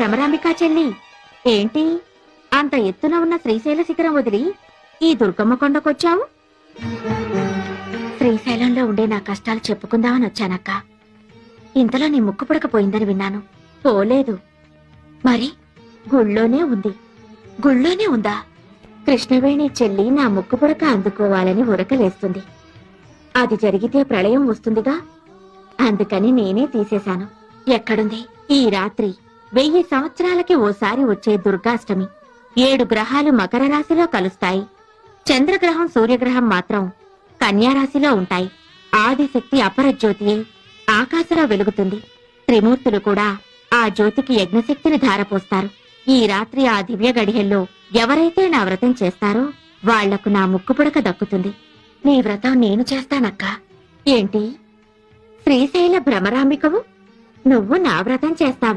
భ్రమరాంబికా చెల్లి, ఏంటి అంత ఎత్తున ఉన్న శ్రీశైల శిఖరం వదిలి ఈ దుర్గమ్మ కొండకొచ్చావు? శ్రీశైలంలో ఉండే నా కష్టాలు చెప్పుకుందామని వచ్చానక్క. ఇంతలో నీ ముక్కు పుడకపోయిందని విన్నాను. పోలేదు. మరి గుళ్ళోనే ఉంది. గుళ్ళోనే ఉందా? కృష్ణవేణి చెల్లి నా ముక్కు పుడక అందుకోవాలని ఉరకలేస్తుంది. అది జరిగితే ప్రళయం వస్తుందిగా, అందుకని నేనే తీసేశాను. ఎక్కడుంది? ఈ రాత్రి 1000 సంవత్సరాలకి ఓసారి వచ్చే దుర్గాష్టమి. 7 గ్రహాలు మకర రాశిలో కలుస్తాయి. చంద్రగ్రహం సూర్యగ్రహం మాత్రం కన్యారాశిలో ఉంటాయి. ఆదిశక్తి అపరజ్యోతియే ఆకాశంలో వెలుగుతుంది. త్రిమూర్తులు కూడా ఆ జ్యోతికి యజ్ఞశక్తిని ధారపోస్తారు. ఈ రాత్రి ఆ దివ్య గడియల్లో ఎవరైతే నా వ్రతం చేస్తారో వాళ్లకు నా ముక్కు పుడక దక్కుతుంది. నీ వ్రతం నేను చేస్తానక్క. ఏంటి శ్రీశైల భ్రమరాంబికవు, నువ్వు నా వ్రతం చేస్తావా?